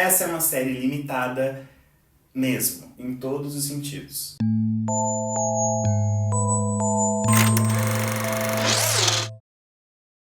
essa é uma série limitada mesmo, em todos os sentidos.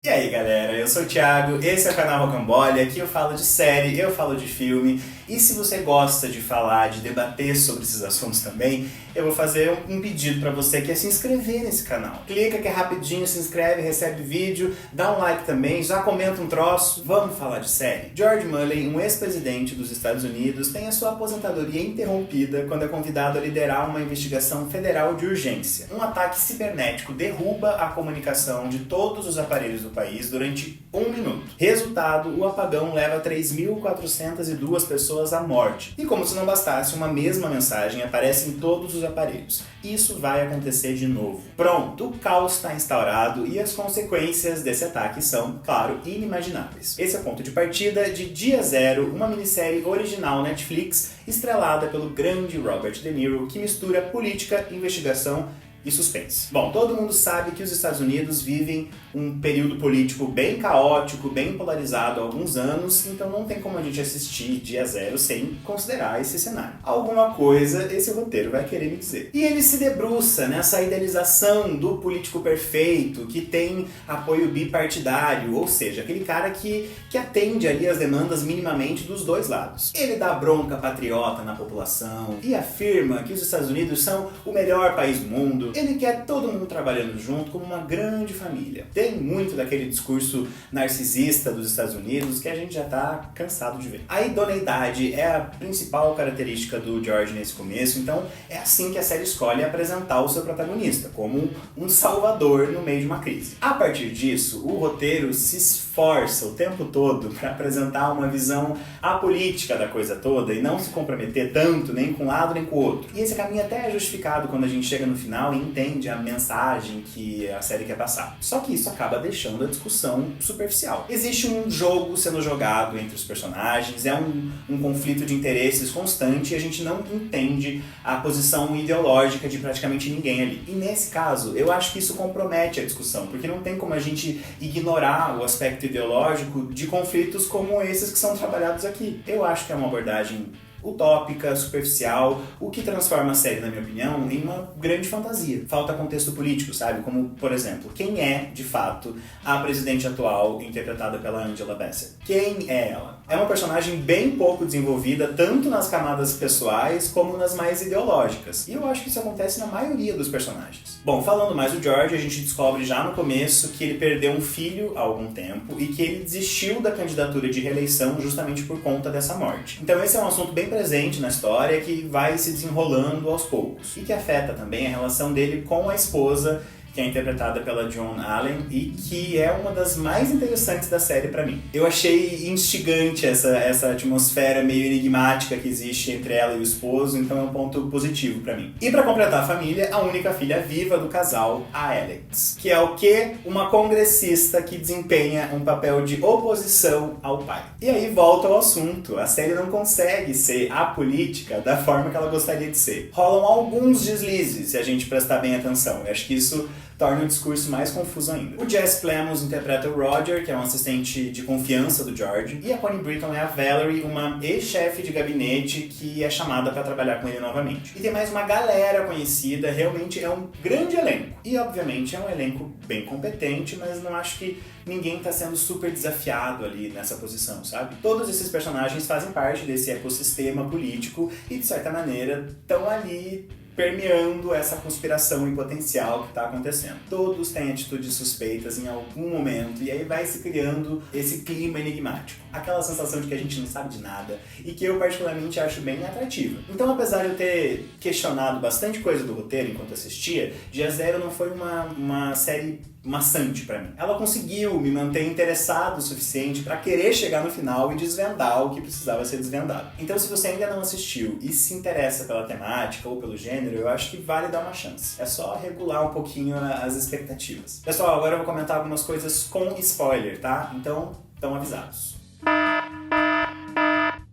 E aí galera, eu sou o Thiago, esse é o canal Rocambole, aqui eu falo de série, eu falo de filme, e se você gosta de falar, de debater sobre esses assuntos também, eu vou fazer um pedido pra você que é se inscrever nesse canal. Clica que é rapidinho, se inscreve, recebe vídeo, dá um like também, já comenta um troço, vamos falar de série. George Mulley, um ex-presidente dos Estados Unidos, tem a sua aposentadoria interrompida quando é convidado a liderar uma investigação federal de urgência. Um ataque cibernético derruba a comunicação de todos os aparelhos do país durante 1 minuto. Resultado, o apagão leva 3.402 pessoas à morte. E como se não bastasse, uma mesma mensagem aparece em todos os aparelhos. Isso vai acontecer de novo. Pronto, o caos está instaurado e as consequências desse ataque são, claro, inimagináveis. Esse é o ponto de partida de Dia Zero, uma minissérie original Netflix estrelada pelo grande Robert De Niro, que mistura política, investigação e suspense. Bom, todo mundo sabe que os Estados Unidos vivem um período político bem caótico, bem polarizado há alguns anos, então não tem como a gente assistir Dia Zero sem considerar esse cenário. Alguma coisa esse roteiro vai querer me dizer. E ele se debruça nessa idealização do político perfeito, que tem apoio bipartidário, ou seja, aquele cara que atende ali as demandas minimamente dos dois lados. Ele dá bronca patriota na população e afirma que os Estados Unidos são o melhor país do mundo. Ele quer todo mundo trabalhando junto como uma grande família. Tem muito daquele discurso narcisista dos Estados Unidos que a gente já tá cansado de ver. A idoneidade é a principal característica do George nesse começo, então é assim que a série escolhe apresentar o seu protagonista, como um salvador no meio de uma crise. A partir disso, o roteiro se esforça o tempo todo para apresentar uma visão apolítica da coisa toda e não se comprometer tanto nem com um lado nem com o outro. E esse caminho até é justificado quando a gente chega no final e entende a mensagem que a série quer passar. Só que isso acaba deixando a discussão superficial. Existe um jogo sendo jogado entre os personagens, é um conflito de interesses constante e a gente não entende a posição ideológica de praticamente ninguém ali. E nesse caso, eu acho que isso compromete a discussão, porque não tem como a gente ignorar o aspecto ideológico de conflitos como esses que são trabalhados aqui. Eu acho que é uma abordagem utópica, superficial, o que transforma a série, na minha opinião, em uma grande fantasia. Falta contexto político, sabe? Como, por exemplo, quem é, de fato, a presidente atual interpretada pela Angela Bassett? Quem é ela? É uma personagem bem pouco desenvolvida, tanto nas camadas pessoais como nas mais ideológicas. E eu acho que isso acontece na maioria dos personagens. Bom, falando mais do George, a gente descobre já no começo que ele perdeu um filho há algum tempo e que ele desistiu da candidatura de reeleição justamente por conta dessa morte. Então esse é um assunto bem presente na história que vai se desenrolando aos poucos e que afeta também a relação dele com a esposa, que é interpretada pela Joan Allen e que é uma das mais interessantes da série pra mim. Eu achei instigante essa atmosfera meio enigmática que existe entre ela e o esposo, então é um ponto positivo pra mim. E pra completar a família, a única filha viva do casal, a Alex, que é o quê? Uma congressista que desempenha um papel de oposição ao pai. E aí volta ao assunto, a série não consegue ser apolítica da forma que ela gostaria de ser. Rolam alguns deslizes, se a gente prestar bem atenção. Eu acho que isso torna o discurso mais confuso ainda. O Jesse Plemons interpreta o Roger, que é um assistente de confiança do George, e a Connie Britton é a Valerie, uma ex-chefe de gabinete que é chamada para trabalhar com ele novamente. E tem mais uma galera conhecida, realmente é um grande elenco. E obviamente é um elenco bem competente, mas não acho que ninguém tá sendo super desafiado ali nessa posição, sabe? Todos esses personagens fazem parte desse ecossistema político e de certa maneira estão ali permeando essa conspiração em potencial que está acontecendo. Todos têm atitudes suspeitas em algum momento e aí vai se criando esse clima enigmático. Aquela sensação de que a gente não sabe de nada e que eu particularmente acho bem atrativa. Então, apesar de eu ter questionado bastante coisa do roteiro enquanto assistia, Dia Zero não foi uma série maçante pra mim. Ela conseguiu me manter interessado o suficiente pra querer chegar no final e desvendar o que precisava ser desvendado. Então, se você ainda não assistiu e se interessa pela temática ou pelo gênero, eu acho que vale dar uma chance. É só regular um pouquinho as expectativas. Pessoal, agora eu vou comentar algumas coisas com spoiler, tá? Então, estão avisados.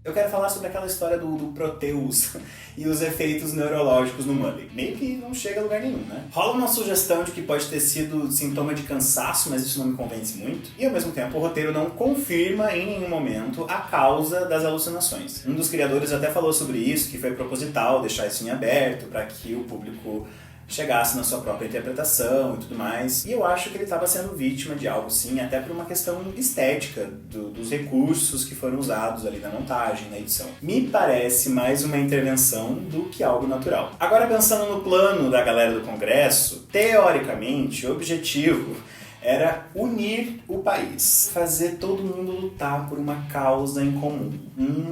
Eu quero falar sobre aquela história do Proteus e os efeitos neurológicos no Mullen. Meio que não chega a lugar nenhum, né? Rola uma sugestão de que pode ter sido sintoma de cansaço, mas isso não me convence muito. E ao mesmo tempo o roteiro não confirma em nenhum momento a causa das alucinações. Um dos criadores até falou sobre isso, que foi proposital deixar isso em aberto para que o público chegasse na sua própria interpretação e tudo mais. E eu acho que ele estava sendo vítima de algo, sim, até por uma questão estética dos recursos que foram usados ali na montagem, na edição. Me parece mais uma intervenção do que algo natural. Agora, pensando no plano da galera do Congresso, teoricamente, o objetivo era unir o país, fazer todo mundo lutar por uma causa em comum.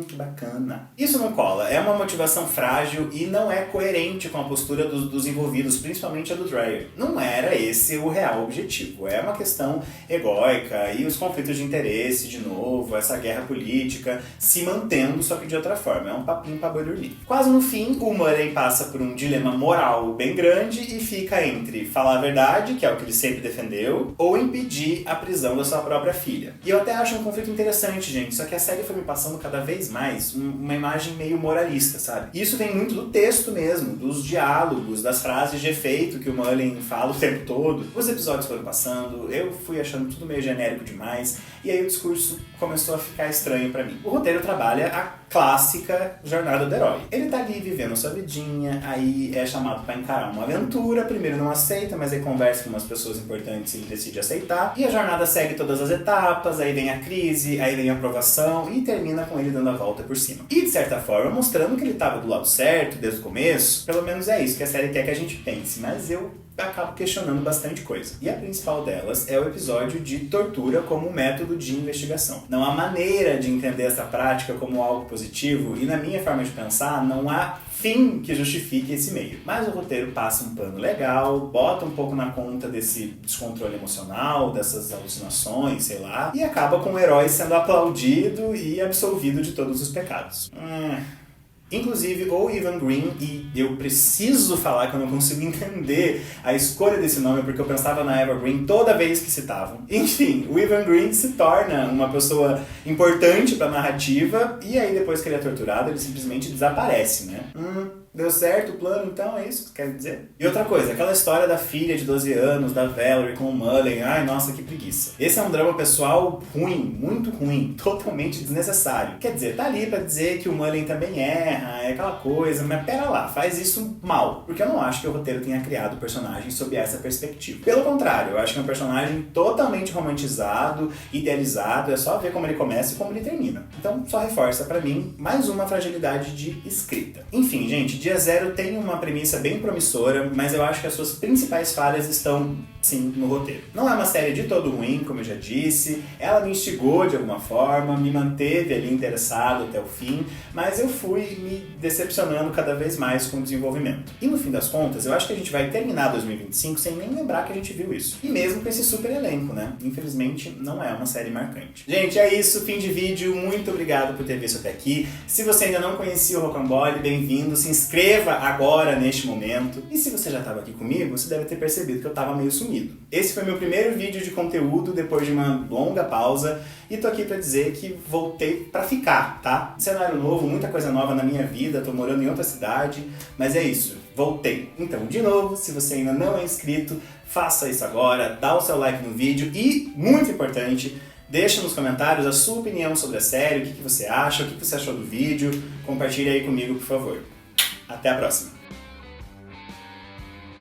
Que bacana. Isso não cola, é uma motivação frágil e não é coerente com a postura dos envolvidos, principalmente a do Dreyer. Não era esse o real objetivo, é uma questão egóica e os conflitos de interesse, de novo, essa guerra política se mantendo, só que de outra forma, é um papinho pra boi dormir. Quase no fim, o Murray passa por um dilema moral bem grande e fica entre falar a verdade, que é o que ele sempre defendeu, ou impedir a prisão da sua própria filha. E eu até acho um conflito interessante, gente, só que a série foi me passando cada vez mais uma imagem meio moralista, sabe? Isso vem muito do texto mesmo, dos diálogos, das frases de efeito que o Mullen fala o tempo todo. Os episódios foram passando, eu fui achando tudo meio genérico demais, e aí o discurso começou a ficar estranho pra mim. O roteiro trabalha a clássica jornada do herói. Ele tá ali vivendo a sua vidinha, aí é chamado pra encarar uma aventura, primeiro não aceita, mas aí conversa com umas pessoas importantes e ele decide aceitar, e a jornada segue todas as etapas, aí vem a crise, aí vem a aprovação, e termina com ele dando a volta por cima. E de certa forma, mostrando que ele tava do lado certo desde o começo, pelo menos é isso que a série quer que a gente pense, mas eu acabo questionando bastante coisa. E a principal delas é o episódio de tortura como método de investigação. Não há maneira de entender essa prática como algo positivo e, na minha forma de pensar, não há fim que justifique esse meio. Mas o roteiro passa um pano legal, bota um pouco na conta desse descontrole emocional, dessas alucinações, sei lá, e acaba com o herói sendo aplaudido e absolvido de todos os pecados. Inclusive, o Evan Green, e eu preciso falar que eu não consigo entender a escolha desse nome, porque eu pensava na Eva Green toda vez que citavam. Enfim, o Evan Green se torna uma pessoa importante pra narrativa, e aí depois que ele é torturado, ele simplesmente desaparece, né? Deu certo o plano, então é isso que quer dizer? E outra coisa, aquela história da filha de 12 anos, da Valerie com o Mullen, ai nossa, que preguiça. Esse é um drama pessoal ruim, muito ruim, totalmente desnecessário. Quer dizer, tá ali pra dizer que o Mullen também erra, é aquela coisa, mas pera lá, faz isso mal. Porque eu não acho que o roteiro tenha criado o personagem sob essa perspectiva. Pelo contrário, eu acho que é um personagem totalmente romantizado, idealizado, é só ver como ele começa e como ele termina. Então só reforça pra mim mais uma fragilidade de escrita. Enfim, gente, Dia Zero tem uma premissa bem promissora, mas eu acho que as suas principais falhas estão, sim, no roteiro. Não é uma série de todo ruim, como eu já disse, ela me instigou de alguma forma, me manteve ali interessado até o fim, mas eu fui me decepcionando cada vez mais com o desenvolvimento. E no fim das contas, eu acho que a gente vai terminar 2025 sem nem lembrar que a gente viu isso. E mesmo com esse super elenco, né? Infelizmente, não é uma série marcante. Gente, é isso, fim de vídeo, muito obrigado por ter visto até aqui. Se você ainda não conhecia o Rocambole, bem-vindo, se inscreva agora neste momento. E se você já estava aqui comigo, você deve ter percebido que eu estava meio sumido. Esse foi meu primeiro vídeo de conteúdo depois de uma longa pausa e tô aqui pra dizer que voltei pra ficar, tá? Cenário novo, muita coisa nova na minha vida, tô morando em outra cidade, mas é isso, voltei. Então, de novo, se você ainda não é inscrito, faça isso agora, dá o seu like no vídeo e, muito importante, deixa nos comentários a sua opinião sobre a série, o que você acha, o que você achou do vídeo, compartilha aí comigo, por favor. Até a próxima!